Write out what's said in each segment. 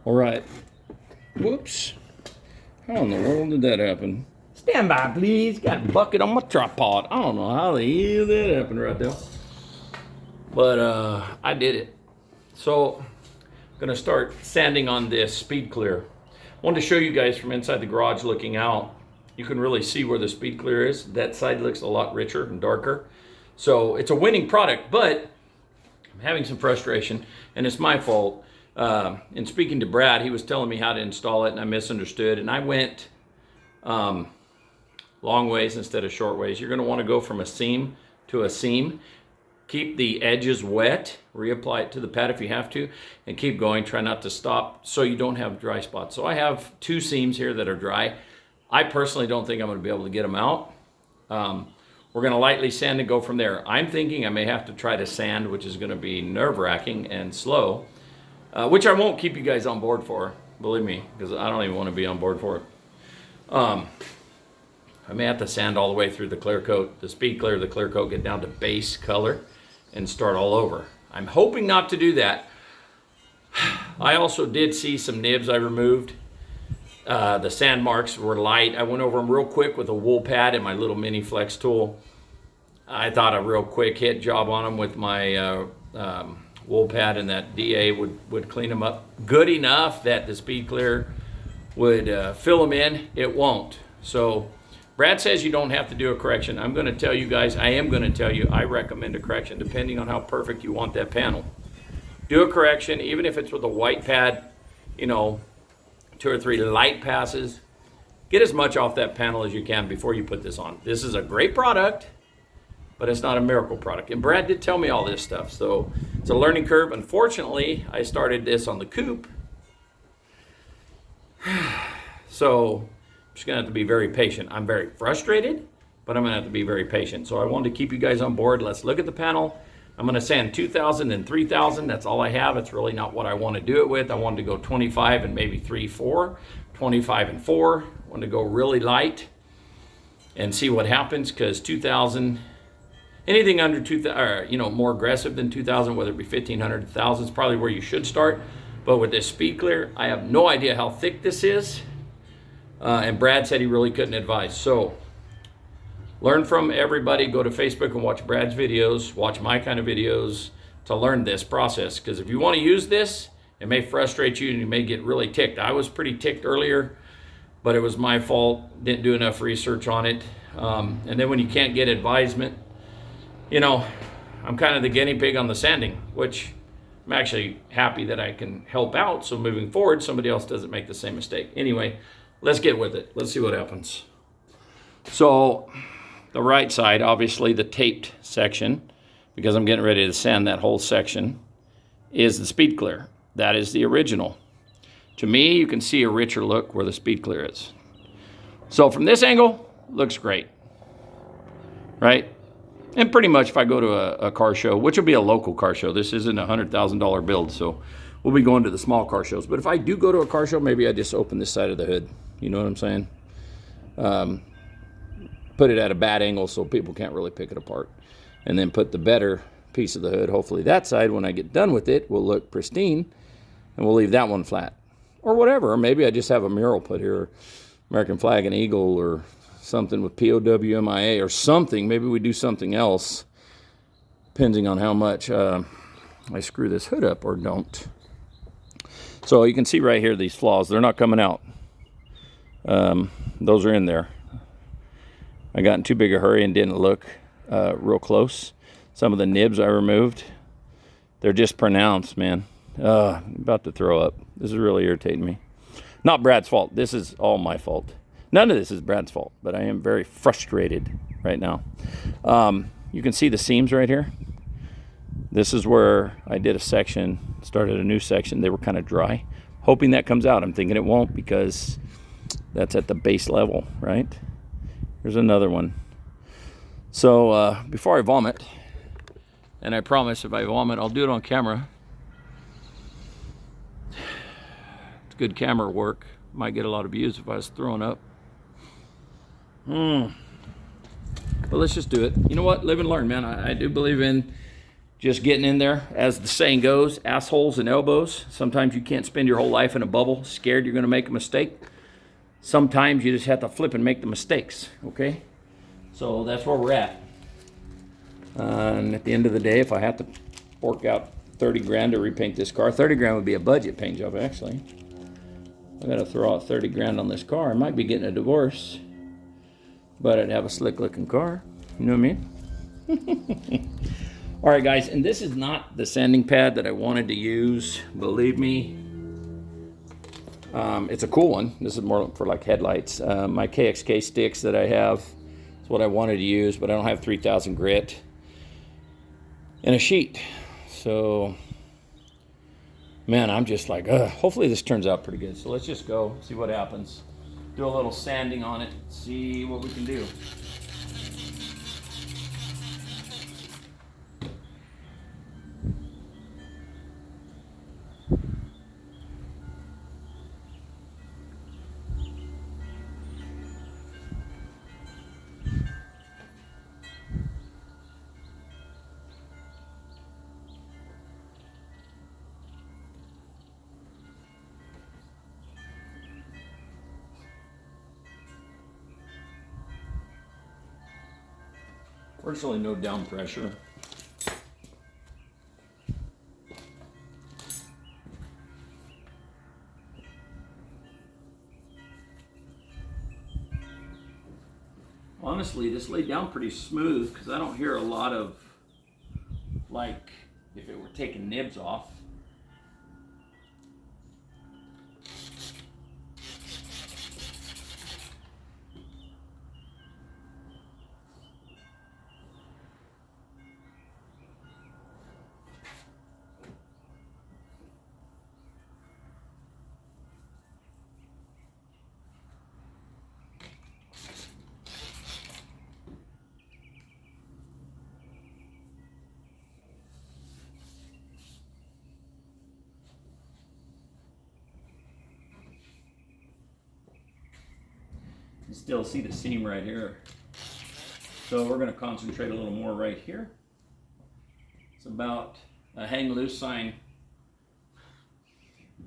All right. Whoops. How in the world did that happen? Stand by, please. Got a bucket on my tripod. I don't know how the hell that happened right there. But I did it. So I'm gonna start sanding on this Speed-Clear. I wanted to show you guys from inside the garage looking out. You can really see where the Speed-Clear is. That side looks a lot richer and darker. So it's a winning product, but I'm having some frustration, and it's my fault. In speaking to Brad, he was telling me how to install it, and I misunderstood, and I went long ways instead of short ways. You're going to want to go from a seam to a seam. Keep the edges wet, reapply it to the pad if you have to, and keep going. Try not to stop so you don't have dry spots. So I have 2 seams here that are dry. I personally don't think I'm going to be able to get them out. We're going to lightly sand and go from there. I'm thinking I may have to try to sand, which is going to be nerve-wracking and slow, which I won't keep you guys on board for, believe me, because I don't even want to be on board for it. I may have to sand all the way through the Clearcoat, the Speed-Clear, the Clearcoat, get down to base color and start all over. I'm hoping not to do that. I also did see some nibs I removed. The sand marks were light. I went over them real quick with a wool pad and my little mini flex tool. I thought a real quick hit job on them with my wool pad and that DA would clean them up good enough that the Speed-Clear would fill them in. It won't. So Brad says you don't have to do a correction. I'm going to tell you guys, I am going to tell you, I recommend a correction depending on how perfect you want that panel. Do a correction, even if it's with a white pad, you know, 2 or 3 light passes. Get as much off that panel as you can before you put this on. This is a great product, but it's not a miracle product. And Brad did tell me all this stuff, so it's a learning curve. Unfortunately, I started this on the coupe, so I'm just gonna have to be very patient. I'm very frustrated, but I'm gonna have to be very patient. So I wanted to keep you guys on board. Let's look at the panel. I'm gonna sand 2,000 and 3,000. That's all I have. It's really not what I want to do it with. I wanted to go 25 and maybe 3, 4, 25 and 4. I wanted to go really light and see what happens, because 2,000, anything under 2,000, or, you know, more aggressive than 2,000, whether it be 1,500 to 1,000, is probably where you should start. But with this Speed-Clear, I have no idea how thick this is. And Brad said he really couldn't advise. So learn from everybody. Go to Facebook and watch Brad's videos. Watch my kind of videos to learn this process. Because if you want to use this, it may frustrate you and you may get really ticked. I was pretty ticked earlier, but it was my fault. Didn't do enough research on it. And then when you can't get advisement, you know, I'm kind of the guinea pig on the sanding, which I'm actually happy that I can help out. So moving forward, somebody else doesn't make the same mistake. Anyway, let's get with it. Let's see what happens. So the right side, obviously the taped section, because I'm getting ready to sand that whole section, is the Speed-Clear. That is the original. To me, you can see a richer look where the Speed-Clear is. So from this angle, looks great, right? And pretty much if I go to a car show, which will be a local car show, this isn't a $100,000 build, so we'll be going to the small car shows. But if I do go to a car show, maybe I just open this side of the hood. You know what I'm saying? Put it at a bad angle so people can't really pick it apart. And then put the better piece of the hood. Hopefully that side, when I get done with it, will look pristine. And we'll leave that one flat. Or whatever. Or maybe I just have a mural put here. American flag and eagle, or something with POWMIA or something. Maybe we do something else, depending on how much I screw this hood up or don't. So you can see right here these flaws. They're not coming out. Those are in there. I got in too big a hurry and didn't look real close. Some of the nibs I removed, they're just pronounced, man. I'm about to throw up. This is really irritating me. Not Brad's fault. This is all my fault. None of this is Brad's fault, but I am very frustrated right now. You can see the seams right here. This is where I did a section, started a new section. They were kind of dry. Hoping that comes out. I'm thinking it won't, because that's at the base level, right? Here's another one. So before I vomit, and I promise if I vomit, I'll do it on camera. It's good camera work. Might get a lot of views if I was throwing up. But let's just do it. You know what? Live and learn, man. I do believe in just getting in there. As the saying goes, assholes and elbows. Sometimes you can't spend your whole life in a bubble, scared you're going to make a mistake. Sometimes you just have to flip and make the mistakes, okay? So that's where we're at. And at the end of the day, if I have to fork out 30 grand to repaint this car, 30 grand would be a budget paint job, actually. I got to throw out 30 grand on this car. I might be getting a divorce, but I'd have a slick looking car. You know what I mean? All right, guys, and this is not the sanding pad that I wanted to use, believe me. It's a cool one. This is more for like headlights. My KXK sticks that I have is what I wanted to use, but I don't have 3000 grit and a sheet. So, man, I'm just like, hopefully this turns out pretty good. So let's just go see what happens. Do a little sanding on it, see what we can do. Fortunately, no down pressure. Honestly, this laid down pretty smooth because I don't hear a lot of, like, if it were taking nibs off. You still see the seam right here. So we're going to concentrate a little more right here. It's about a hang loose sign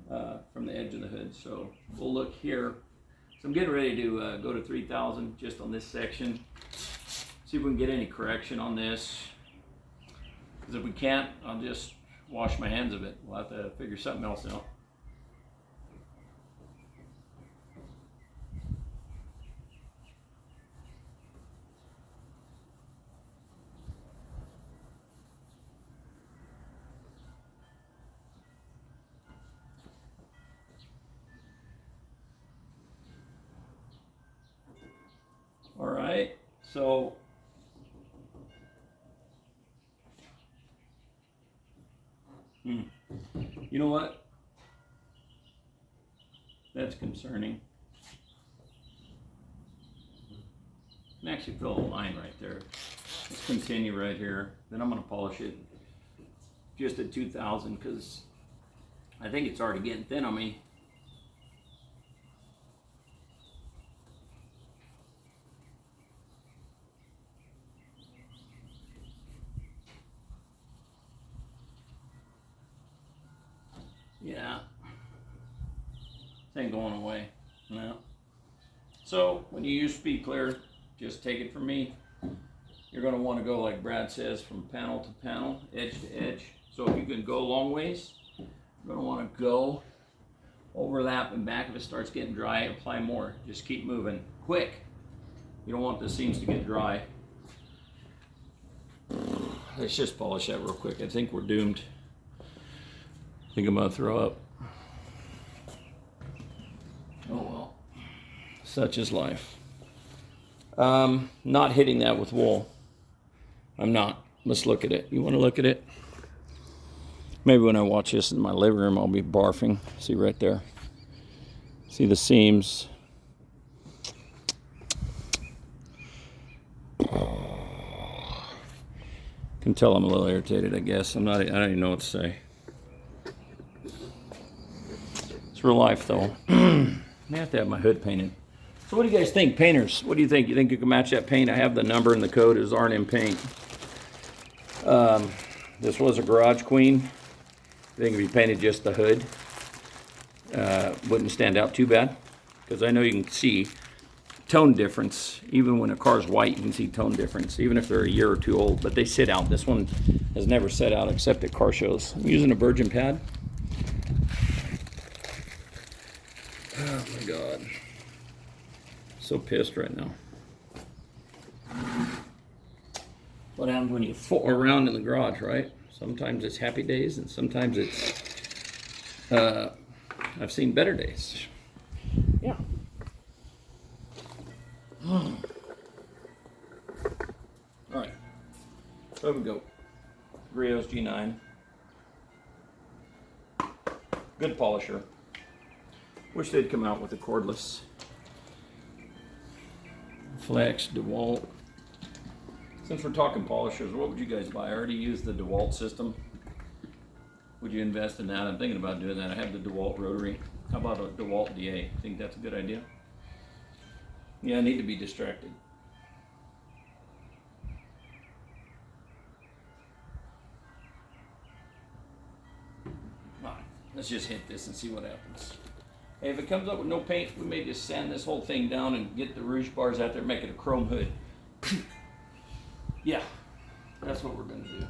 from the edge of the hood. So we'll look here. So I'm getting ready to go to 3000 just on this section. See if we can get any correction on this. Because if we can't, I'll just wash my hands of it. We'll have to figure something else out. All right, so you know what? That's concerning. I can actually feel a line right there. Let's continue right here. Then I'm going to polish it just at 2000 because I think it's already getting thin on me. Yeah, this ain't going away. No. So when you use Speed-Clear, just take it from me. You're going to want to go, like Brad says, from panel to panel, edge to edge. So if you can go long ways, you're going to want to go overlap and back. If it starts getting dry, apply more. Just keep moving quick. You don't want the seams to get dry. Let's just polish that real quick. I think we're doomed. I think I'm going to throw up. Oh well, such is life. Not hitting that with wool. I'm not. Let's look at it. You want to look at it? Maybe when I watch this in my living room, I'll be barfing. See right there. See the seams. Can tell I'm a little irritated, I guess. I don't even know what to say. It's real life, though. I have to have my hood painted. So what do you guys think, painters? What do you think? You think you can match that paint? I have the number and the code is R&M Paint. This was a garage queen. I think if you painted just the hood, wouldn't stand out too bad. Because I know you can see tone difference. Even when a car's white, you can see tone difference, even if they're a year or two old. But they sit out. This one has never set out except at car shows. I'm using a virgin pad. Oh my God. So pissed right now. What happens when you fool around in the garage, right? Sometimes it's happy days and sometimes it's, I've seen better days. Yeah. All right. There we go. Griot's G9. Good polisher. Wish they'd come out with a cordless. Flex, DeWalt. Since we're talking polishers, what would you guys buy? I already use the DeWalt system. Would you invest in that? I'm thinking about doing that. I have the DeWalt rotary. How about a DeWalt DA? Think that's a good idea? Yeah, I need to be distracted. All right, let's just hit this and see what happens. Hey, if it comes up with no paint, we may just sand this whole thing down and get the rouge bars out there, make it a chrome hood. Yeah, that's what we're going to do.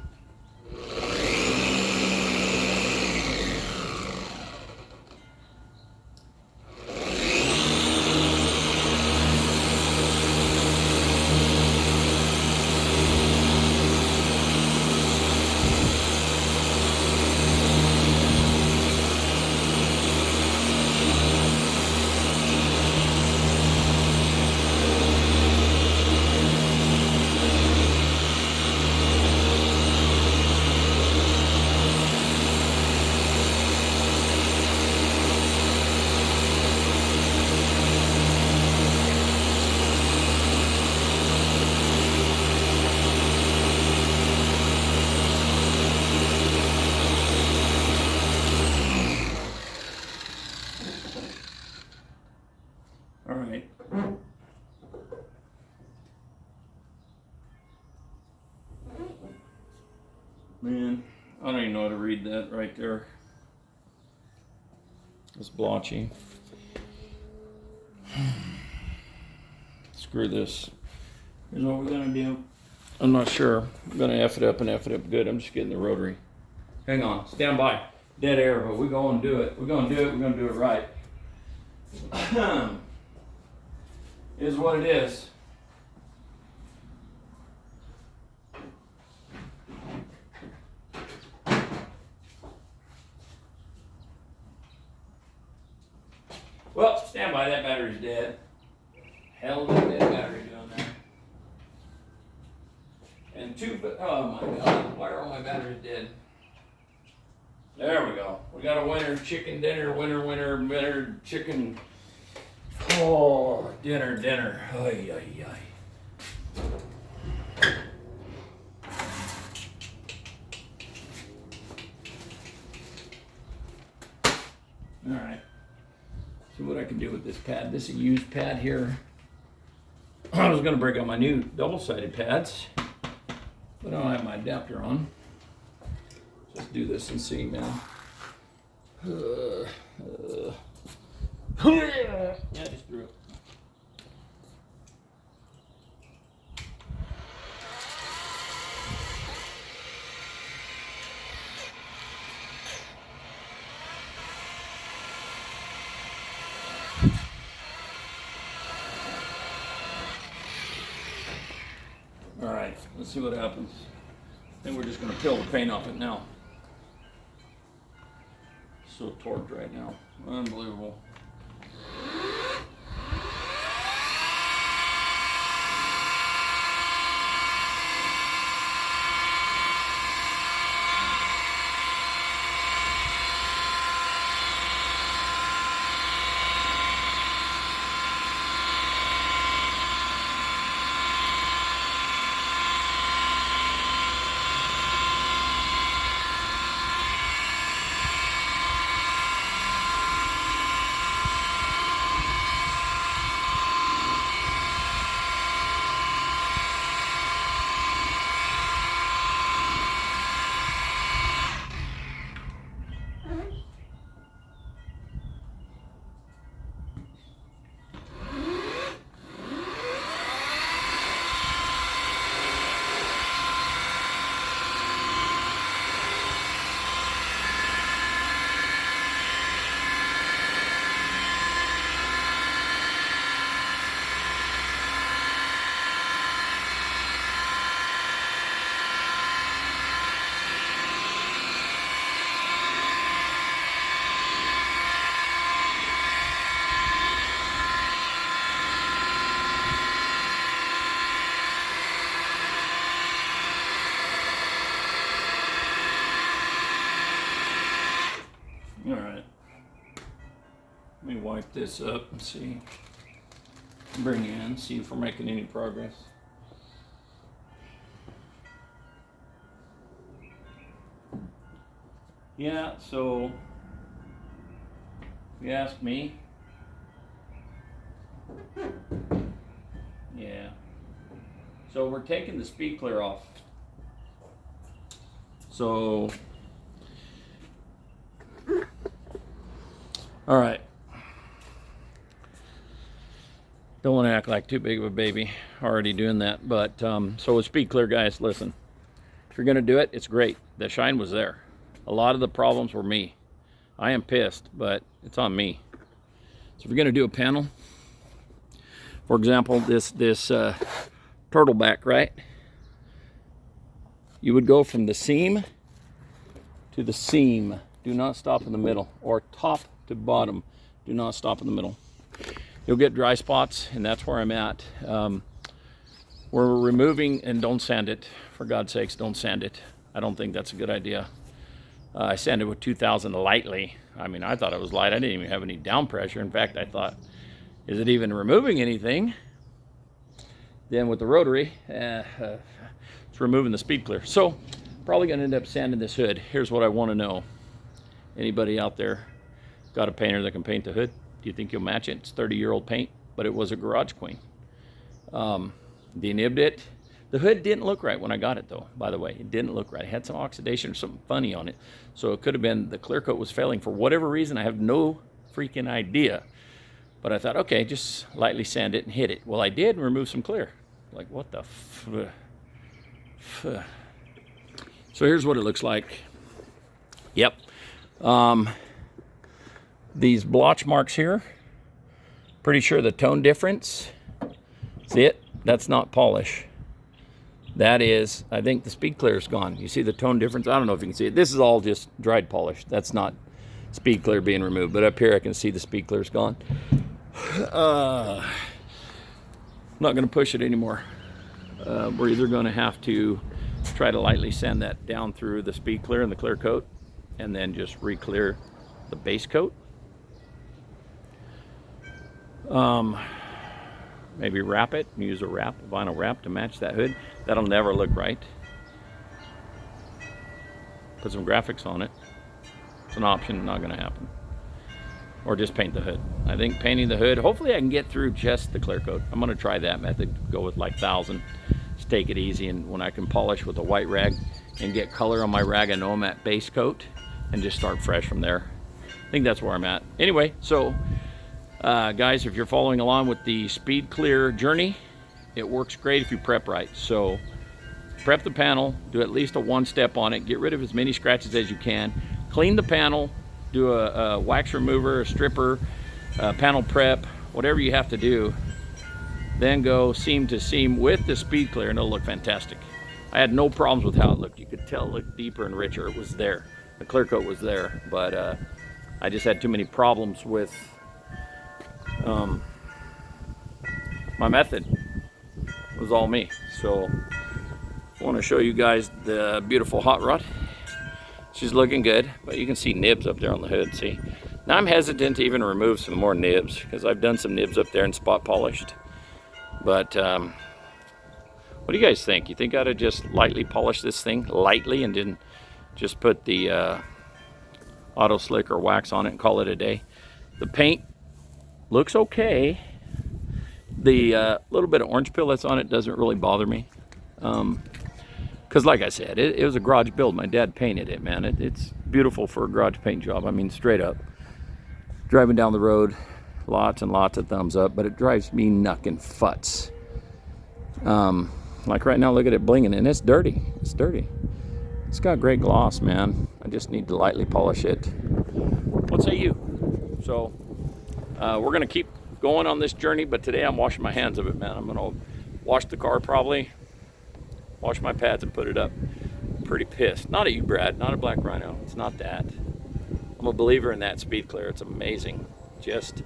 All right. Man, I don't even know how to read that right there. It's blotchy. Screw this. Here's what we're gonna do. I'm not sure. I'm gonna F it up and F it up good. I'm just getting the rotary. Hang on, stand by. Dead air, but we're gonna do it. We're gonna do it, we're gonna do it right. Is what it is. Well, stand by, that battery's dead. Hell of a dead battery doing there. And oh my God, why are all my batteries dead? There we go. We got a winter chicken dinner, winter chicken. Oh, dinner. Ay, ay, ay. All right. See what I can do with this pad. This is a used pad here. I was going to break out my new double-sided pads, but I don't have my adapter on. Just do this and see, man. Yeah, just threw it. All right, let's see what happens. I think we're just going to peel the paint off it now. So torqued right now. Unbelievable. Let me wipe this up and see. Bring you in, see if we're making any progress. Yeah, so if you ask me, yeah. So we're taking the Speed-Clear off. So, all right. Don't want to act like too big of a baby, already doing that. But so with Speed-Clear, guys, listen. If you're going to do it, it's great. The shine was there. A lot of the problems were me. I am pissed, but it's on me. So if you're going to do a panel, for example, this turtleback, right? You would go from the seam to the seam. Do not stop in the middle. Or top to bottom. Do not stop in the middle. You'll get dry spots, and that's where I'm at. We're removing, and don't sand it. For God's sakes, don't sand it. I don't think that's a good idea. I sanded with 2000 lightly. I mean, I thought it was light. I didn't even have any down pressure. In fact, I thought, is it even removing anything? Then with the rotary, it's removing the Speed-Clear. So, probably going to end up sanding this hood. Here's what I want to know. Anybody out there got a painter that can paint the hood? Do you think you'll match it? It's 30-year-old paint, but it was a garage queen. Denibbed it. The hood didn't look right when I got it, though, by the way. It didn't look right. It had some oxidation or something funny on it. So it could have been the clear coat was failing for whatever reason. I have no freaking idea. But I thought, okay, just lightly sand it and hit it. Well, I did and remove some clear. Like, what the So here's what it looks like. Yep. These blotch marks here, pretty sure the tone difference, see it? That's not polish. That is, I think the Speed-Clear is gone. You see the tone difference? I don't know if you can see it. This is all just dried polish. That's not Speed-Clear being removed. But up here I can see the Speed-Clear is gone. I'm not going to push it anymore. We're either going to have to try to lightly sand that down through the Speed-Clear and the clear coat, and then just re-clear the base coat. Maybe wrap it, use a wrap, a vinyl wrap to match that hood. That'll never look right. Put some graphics on it. It's an option, not going to happen. Or just paint the hood. I think painting the hood, hopefully I can get through just the clear coat. I'm going to try that method, go with like 1000. Just take it easy, and when I can polish with a white rag and get color on my rag, I know I'm at base coat, and just start fresh from there. I think that's where I'm at. Anyway, so guys, if you're following along with the Speed-Clear journey, it works great if you prep right. So prep the panel, do at least a one-step on it, get rid of as many scratches as you can, clean the panel, do a wax remover, a stripper, panel prep, whatever you have to do, then go seam to seam with the Speed-Clear, and it'll look fantastic. I had no problems with how it looked. You could tell it looked deeper and richer. It was there. The clear coat was there, but I just had too many problems with my method. It was all me. So I want to show you guys the beautiful hot rod. She's looking good, but you can see nibs up there on the hood. See, now I'm hesitant to even remove some more nibs because I've done some nibs up there and spot polished. But what do you guys think? You think I ought to just lightly polish this thing lightly and then just put the auto slick or wax on it and call it a day? The paint looks okay. The little bit of orange peel that's on it doesn't really bother me. Because like I said, it was a garage build. My dad painted it, man. It's beautiful for a garage paint job. I mean, straight up. Driving down the road, lots and lots of thumbs up, but it drives me knuckin' futs. Like right now, look at it blinging, and it's dirty. It's dirty. It's got great gloss, man. I just need to lightly polish it. What say you? So, we're going to keep going on this journey, but today I'm washing my hands of it, man. I'm going to wash the car probably, wash my pads and put it up. I'm pretty pissed. Not at you, Brad. Not at Black Rhino. It's not that. I'm a believer in that Speed-Clear. It's amazing. Just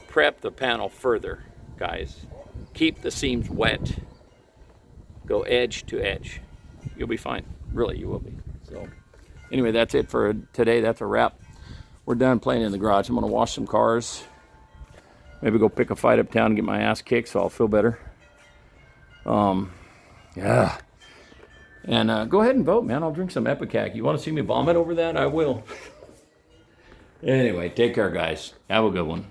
prep the panel further, guys. Keep the seams wet. Go edge to edge. You'll be fine. Really, you will be. So, anyway, that's it for today. That's a wrap. we're done playing in the garage. I'm going to wash some cars. Maybe go pick a fight uptown and get my ass kicked so I'll feel better. Yeah. And go ahead and vote, man. I'll drink some Epicac. You want to see me vomit over that? I will. Anyway, take care, guys. Have a good one.